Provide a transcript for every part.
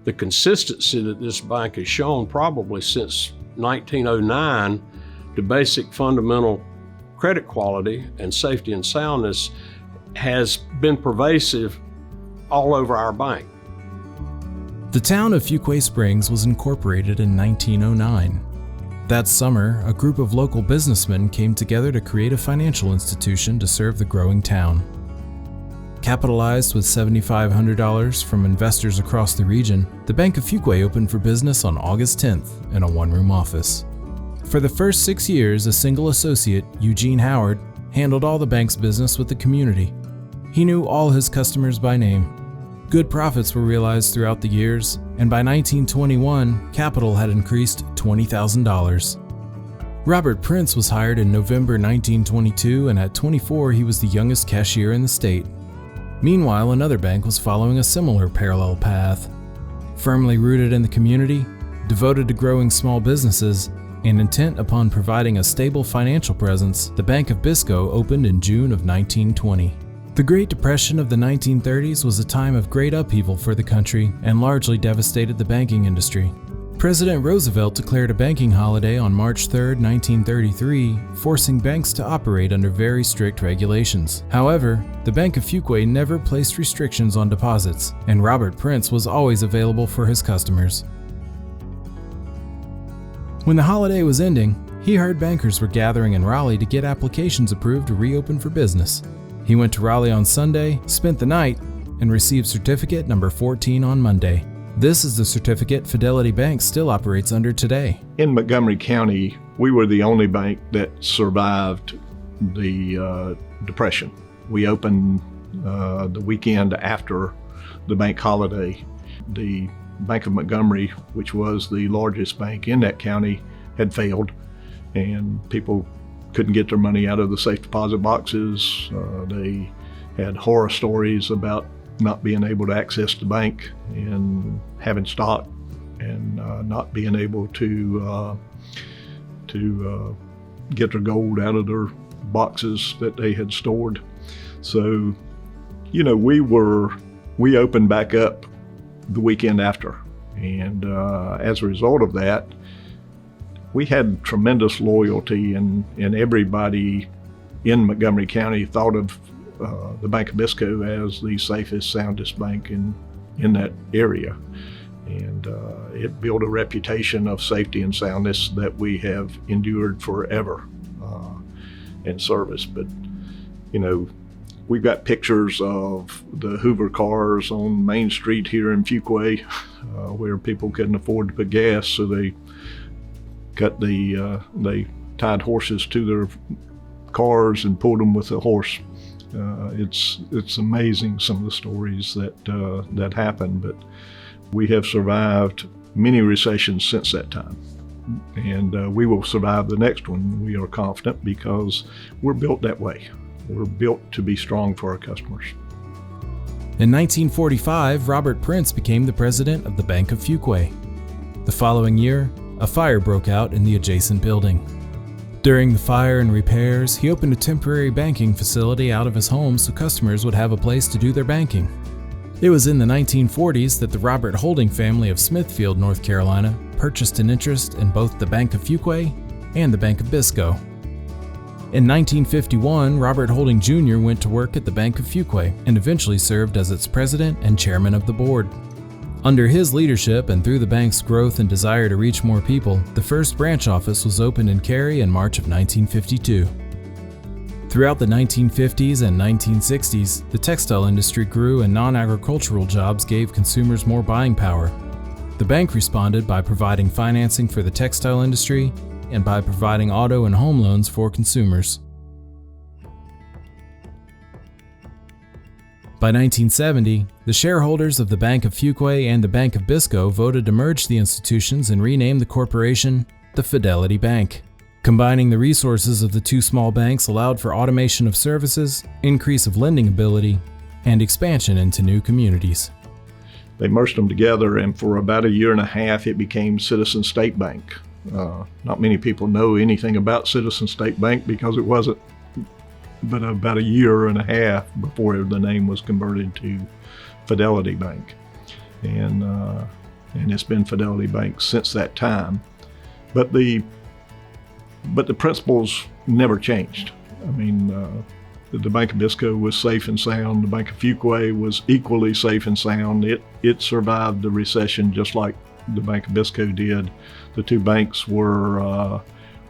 the consistency that this bank has shown probably since 1909 to basic fundamental credit quality and safety and soundness has been pervasive all over our bank. The town of Fuquay Springs was incorporated in 1909. That summer, a group of local businessmen came together to create a financial institution to serve the growing town. Capitalized with $7,500 from investors across the region, the Bank of Fuquay opened for business on August 10th in a one-room office. For the first 6 years, a single associate, Eugene Howard, handled all the bank's business with the community. He knew all his customers by name. Good profits were realized throughout the years, and by 1921, capital had increased $20,000. Robert Prince was hired in November 1922, and at 24, he was the youngest cashier in the state. Meanwhile, another bank was following a similar parallel path. Firmly rooted in the community, devoted to growing small businesses, and intent upon providing a stable financial presence, the Bank of Biscoe opened in June of 1920. The Great Depression of the 1930s was a time of great upheaval for the country and largely devastated the banking industry. President Roosevelt declared a banking holiday on March 3, 1933, forcing banks to operate under very strict regulations. However, the Bank of Fuquay never placed restrictions on deposits, and Robert Prince was always available for his customers. When the holiday was ending, he heard bankers were gathering in Raleigh to get applications approved to reopen for business. He went to Raleigh on Sunday, spent the night, and received certificate number 14 on Monday. This is the certificate Fidelity Bank still operates under today. In Montgomery County, we were the only bank that survived the Depression. We opened the weekend after the bank holiday. The Bank of Montgomery, which was the largest bank in that county, had failed, and people couldn't get their money out of the safe deposit boxes. They had horror stories about not being able to access the bank and having stock and not being able to get their gold out of their boxes that they had stored. So, we opened back up the weekend after, and as a result of that, we had tremendous loyalty, and everybody in Montgomery County thought of the Bank of Biscoe as the safest, soundest bank in that area. And it built a reputation of safety and soundness that we have endured forever in service. But, we've got pictures of the Hoover cars on Main Street here in Fuquay where people couldn't afford to put gas, so they tied horses to their cars and pulled them with a horse. It's amazing some of the stories that happened, but we have survived many recessions since that time, and we will survive the next one. We are confident because we're built that way. We're built to be strong for our customers. In 1945, Robert Prince became the president of the Bank of Fuquay. The following year, a fire broke out in the adjacent building. During the fire and repairs, he opened a temporary banking facility out of his home so customers would have a place to do their banking. It was in the 1940s that the Robert Holding family of Smithfield, North Carolina, purchased an interest in both the Bank of Fuquay and the Bank of Biscoe. In 1951, Robert Holding Jr. went to work at the Bank of Fuquay and eventually served as its president and chairman of the board. Under his leadership and through the bank's growth and desire to reach more people, the first branch office was opened in Cary in March of 1952. Throughout the 1950s and 1960s, the textile industry grew and non-agricultural jobs gave consumers more buying power. The bank responded by providing financing for the textile industry and by providing auto and home loans for consumers. By 1970, the shareholders of the Bank of Fuquay and the Bank of Biscoe voted to merge the institutions and rename the corporation the Fidelity Bank. Combining the resources of the two small banks allowed for automation of services, increase of lending ability, and expansion into new communities. They merged them together, and for about a year and a half, it became Citizen State Bank. Not many people know anything about Citizen State Bank because it wasn't but about a year and a half before the name was converted to Fidelity Bank. And and it's been Fidelity Bank since that time. But the principles never changed. I mean, the Bank of Bisco was safe and sound. The Bank of Fuquay was equally safe and sound. It survived the recession just like the Bank of Bisco did. The two banks were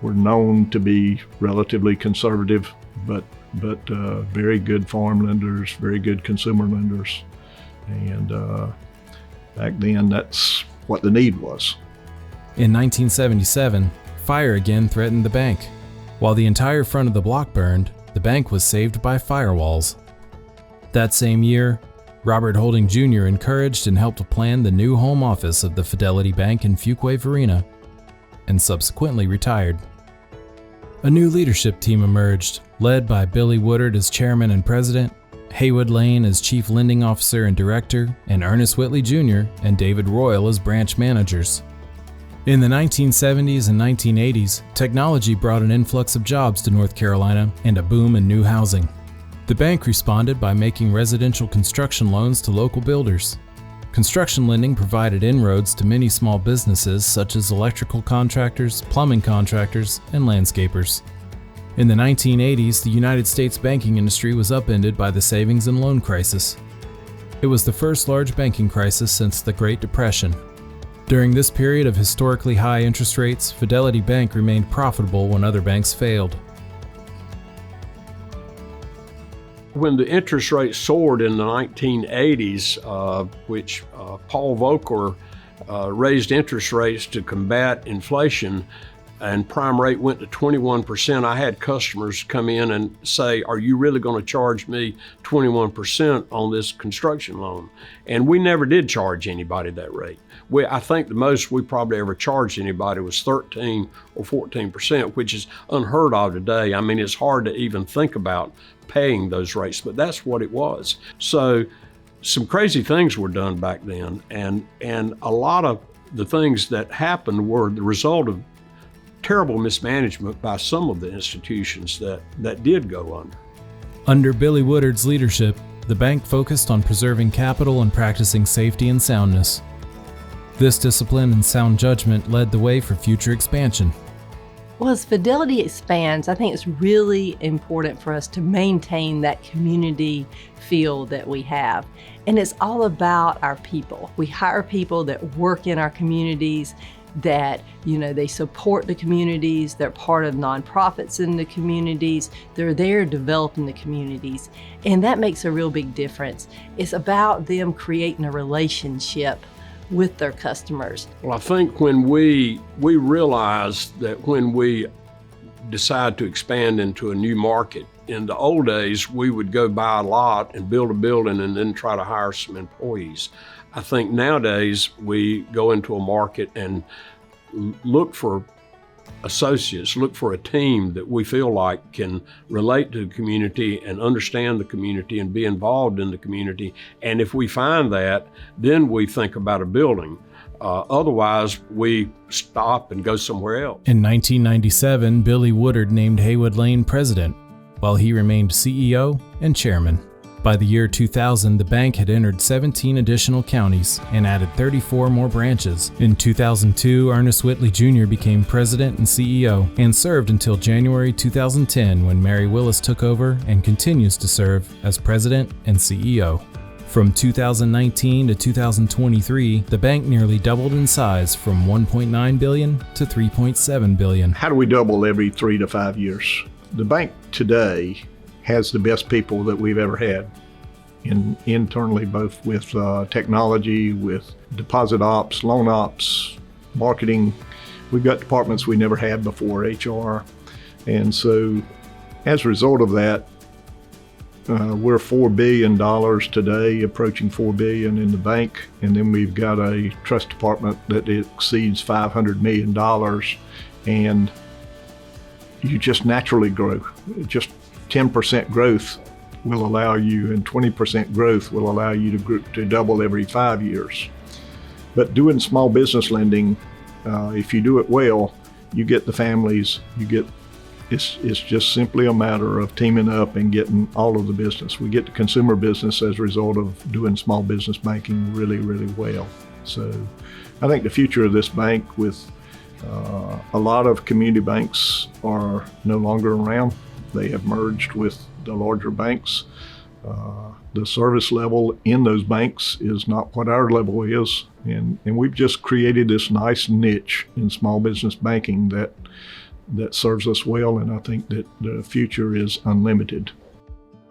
known to be relatively conservative, but very good farm lenders, very good consumer lenders. And back then, that's what the need was. In 1977, fire again threatened the bank. While the entire front of the block burned, the bank was saved by firewalls. That same year, Robert Holding Jr. encouraged and helped plan the new home office of the Fidelity Bank in Fuquay Varina, and subsequently retired. A new leadership team emerged, led by Billy Woodard as chairman and president, Haywood Lane as chief lending officer and director, and Ernest Whitley Jr. and David Royal as branch managers. In the 1970s and 1980s, technology brought an influx of jobs to North Carolina and a boom in new housing. The bank responded by making residential construction loans to local builders. Construction lending provided inroads to many small businesses such as electrical contractors, plumbing contractors, and landscapers. In the 1980s, the United States banking industry was upended by the savings and loan crisis. It was the first large banking crisis since the Great Depression. During this period of historically high interest rates, Fidelity Bank remained profitable when other banks failed. When the interest rate soared in the 1980s, which Paul Volcker raised interest rates to combat inflation, and prime rate went to 21%, I had customers come in and say, "Are you really going to charge me 21% on this construction loan?" And we never did charge anybody that rate. I think the most we probably ever charged anybody was 13 or 14%, which is unheard of today. I mean, it's hard to even think about paying those rates, but that's what it was. So some crazy things were done back then, and a lot of the things that happened were the result of terrible mismanagement by some of the institutions that did go under. Under Billy Woodard's leadership, the bank focused on preserving capital and practicing safety and soundness. This discipline and sound judgment led the way for future expansion. Well, as Fidelity expands, I think it's really important for us to maintain that community feel that we have. And it's all about our people. We hire people that work in our communities, that, they support the communities, they're part of nonprofits in the communities, they're there developing the communities, and that makes a real big difference. It's about them creating a relationship with their customers. Well, I think when we realized that when we decide to expand into a new market, in the old days, we would go buy a lot and build a building and then try to hire some employees. I think nowadays we go into a market and look for associates, look for a team that we feel like can relate to the community and understand the community and be involved in the community. And if we find that, then we think about a building. Otherwise, we stop and go somewhere else. In 1997, Billy Woodard named Haywood Lane president, while he remained CEO and chairman. By the year 2000, the bank had entered 17 additional counties and added 34 more branches. In 2002, Ernest Whitley Jr. became president and CEO and served until January 2010 when Mary Willis took over and continues to serve as president and CEO. From 2019 to 2023, the bank nearly doubled in size from $1.9 billion to $3.7 billion. How do we double every 3 to 5 years? The bank today has the best people that we've ever had internally, both with technology, with deposit ops, loan ops, marketing. We've got departments we never had before, HR. And so as a result of that, we're $4 billion today, approaching $4 billion in the bank. And then we've got a trust department that exceeds $500 million. And you just naturally grow. Just 10% growth will allow you, and 20% growth will allow you to double every 5 years. But doing small business lending, if you do it well, you get the families, it's just simply a matter of teaming up and getting all of the business. We get the consumer business as a result of doing small business banking really, really well. So I think the future of this bank, with a lot of community banks are no longer around. They have merged with the larger banks. The service level in those banks is not what our level is. And we've just created this nice niche in small business banking that serves us well, and I think that the future is unlimited.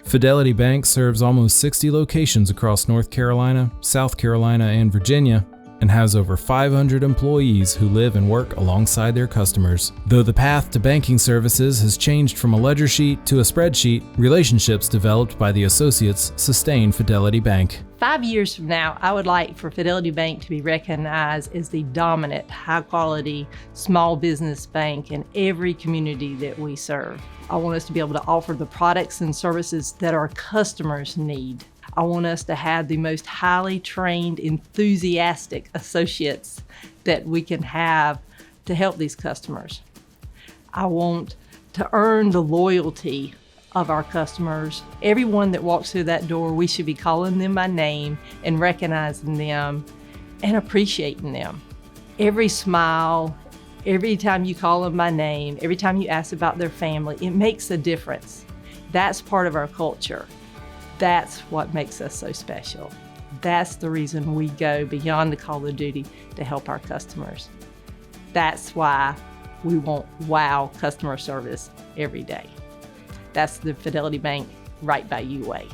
Fidelity Bank serves almost 60 locations across North Carolina, South Carolina, and Virginia, and has over 500 employees who live and work alongside their customers. Though the path to banking services has changed from a ledger sheet to a spreadsheet, relationships developed by the associates sustain Fidelity Bank. 5 years from now, I would like for Fidelity Bank to be recognized as the dominant, high-quality small business bank in every community that we serve. I want us to be able to offer the products and services that our customers need. I want us to have the most highly trained, enthusiastic associates that we can have to help these customers. I want to earn the loyalty of our customers. Everyone that walks through that door, we should be calling them by name and recognizing them and appreciating them. Every smile, every time you call them by name, every time you ask about their family, it makes a difference. That's part of our culture. That's what makes us so special. That's the reason we go beyond the call of duty to help our customers. That's why we want wow customer service every day. That's the Fidelity Bank right by you way.